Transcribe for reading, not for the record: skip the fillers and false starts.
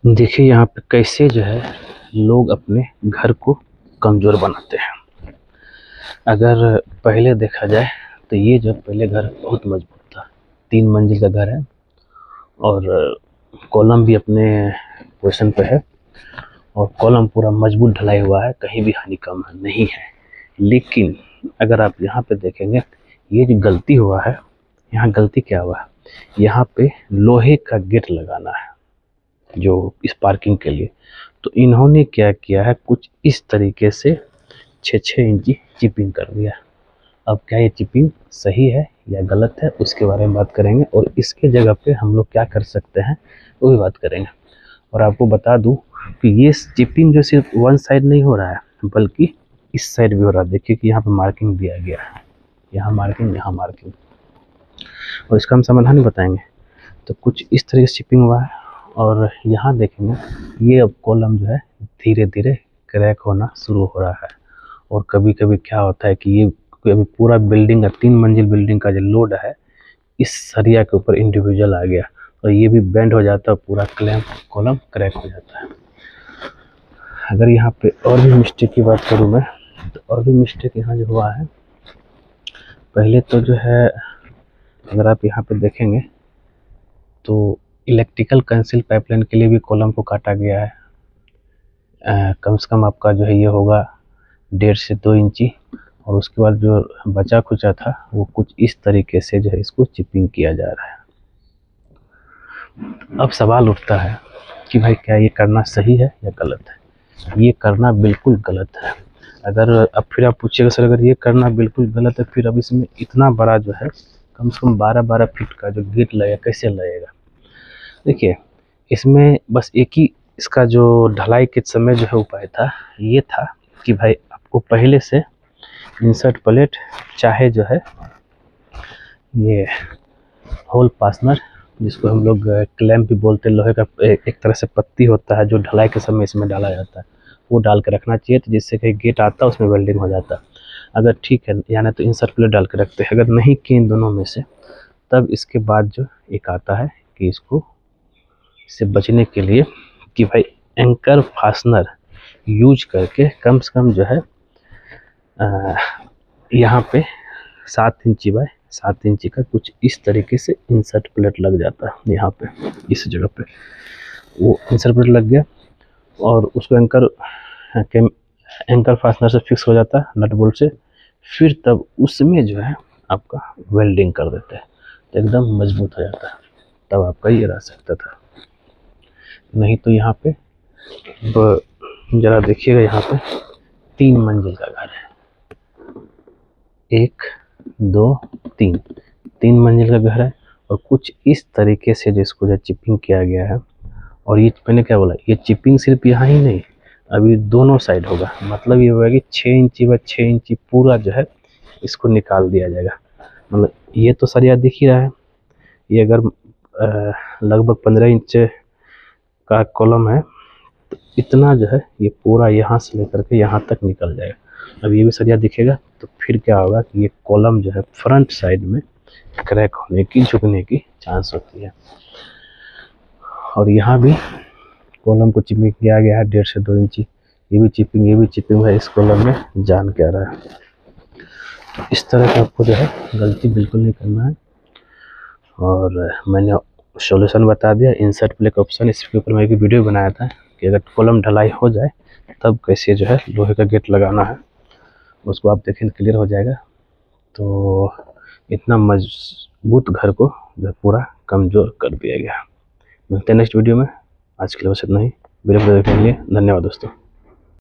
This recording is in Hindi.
देखिए यहाँ पे कैसे जो है लोग अपने घर को कमज़ोर बनाते हैं। अगर पहले देखा जाए तो ये जो पहले घर बहुत मजबूत था, 3 मंजिल का घर है और कॉलम भी अपने पोजीशन पे है और कॉलम पूरा मजबूत ढलाई हुआ है, कहीं भी हानि कम नहीं है। लेकिन अगर आप यहाँ पे देखेंगे, ये जो गलती हुआ है, यहाँ गलती क्या हुआ है, यहाँ पे लोहे का गेट लगाना है जो इस पार्किंग के लिए। तो इन्होंने क्या किया है, कुछ इस तरीके से 6-6 इंची चिपिंग कर दिया। अब क्या ये चिपिंग सही है या गलत है, उसके बारे में बात करेंगे और इसके जगह पे हम लोग क्या कर सकते हैं वो भी बात करेंगे। और आपको बता दूं कि ये चिपिंग जो सिर्फ वन साइड नहीं हो रहा है, बल्कि इस साइड भी हो रहा है। देखिए कि यहाँ पे मार्किंग दिया गया है, यहाँ मार्किंग, यहाँ मार्किंग, और इसका हम समाधान भी बताएंगे। तो कुछ इस तरीके से चिपिंग हुआ है और यहाँ देखेंगे ये अब कॉलम जो है धीरे धीरे क्रैक होना शुरू हो रहा है। और कभी कभी क्या होता है कि ये अभी पूरा बिल्डिंग का 3 मंजिल बिल्डिंग का जो लोड है इस सरिया के ऊपर इंडिविजुअल आ गया और ये भी बेंड हो जाता है, पूरा कॉलम क्रैक हो जाता है। अगर यहाँ पे और भी मिस्टेक की बात करूँ मैं, तो और भी मिस्टेक यहाँ जो हुआ है, पहले तो जो है अगर आप यहाँ पे देखेंगे तो इलेक्ट्रिकल कंसील पाइपलाइन के लिए भी कॉलम को काटा गया है। कम से कम आपका जो है ये होगा 1.5 से 2 इंची, और उसके बाद जो बचा खुचा था वो कुछ इस तरीके से जो है इसको चिपिंग किया जा रहा है। अब सवाल उठता है कि भाई क्या ये करना सही है या गलत है। ये करना बिल्कुल गलत है। अगर अब फिर आप पूछिएगा सर अगर ये करना बिल्कुल गलत है, फिर अब इसमें इतना बड़ा जो है कम से कम 12-12 फीट का जो गेट लगेगा, कैसे लगेगा। देखिए इसमें बस एक ही इसका जो ढलाई के समय जो है उपाय था, ये था कि भाई आपको पहले से इंसर्ट प्लेट, चाहे जो है ये होल फास्टनर जिसको हम लोग क्लैंप भी बोलते हैं, लोहे का एक तरह से पत्ती होता है जो ढलाई के समय इसमें डाला जाता है, वो डाल के रखना चाहिए। तो जिससे कि गेट आता है उसमें वेल्डिंग हो जाता है। अगर ठीक है यानी तो इंसर्ट प्लेट डाल के रखते हैं। अगर नहीं किए इन दोनों में से, तब इसके बाद जो एक आता है कि इसको से बचने के लिए कि भाई एंकर फास्टनर यूज करके कम से कम जो है यहाँ पे 7 इंची बाय 7 इंची का कुछ इस तरीके से इंसर्ट प्लेट लग जाता है। यहाँ पे इस जगह पे वो इंसर्ट प्लेट लग गया और उसको एंकर फास्टनर से फिक्स हो जाता है नट बोल्ट से। फिर तब उसमें जो है आपका वेल्डिंग कर देते हैं तो एकदम मजबूत हो जाता है। तब आपका ये रह सकता था। नहीं तो यहाँ पे जरा देखिएगा, यहाँ पे 3 मंजिल का घर है, 1 2 3, 3 मंजिल का घर है और कुछ इस तरीके से जिसको जो चिपिंग किया गया है। और ये मैंने क्या बोला, ये चिपिंग सिर्फ यहाँ ही नहीं, अभी दोनों साइड होगा। मतलब ये होगा कि 6 इंची व 6 इंची पूरा जो है इसको निकाल दिया जाएगा। मतलब ये तो सरिया दिख ही रहा है, ये अगर लगभग 15 इंच का कॉलम है तो इतना जो है ये पूरा यहाँ से लेकर के यहाँ तक निकल जाएगा। अब ये भी सरिया दिखेगा तो फिर क्या होगा कि ये कॉलम जो है फ्रंट साइड में क्रैक होने की, झुकने की चांस होती है। और यहाँ भी कॉलम को चिपिंग किया गया है 1.5 से 2 इंची। ये भी चिपिंग है इस कॉलम में, जान क्या रहा है। तो इस तरह का आपको जो है गलती बिल्कुल नहीं करना है। और मैंने सॉल्यूशन बता दिया, इंसर्ट प्लेट ऑप्शन, इसके ऊपर मैं एक वीडियो बनाया था कि अगर कॉलम ढलाई हो जाए तब कैसे जो है लोहे का गेट लगाना है, उसको आप देखें क्लियर हो जाएगा। तो इतना मजबूत घर को जो है पूरा कमज़ोर कर दिया गया। मिलते हैं नेक्स्ट वीडियो में। आज के लिए बस इतना ही। वीडियो देखने के लिए धन्यवाद दोस्तों।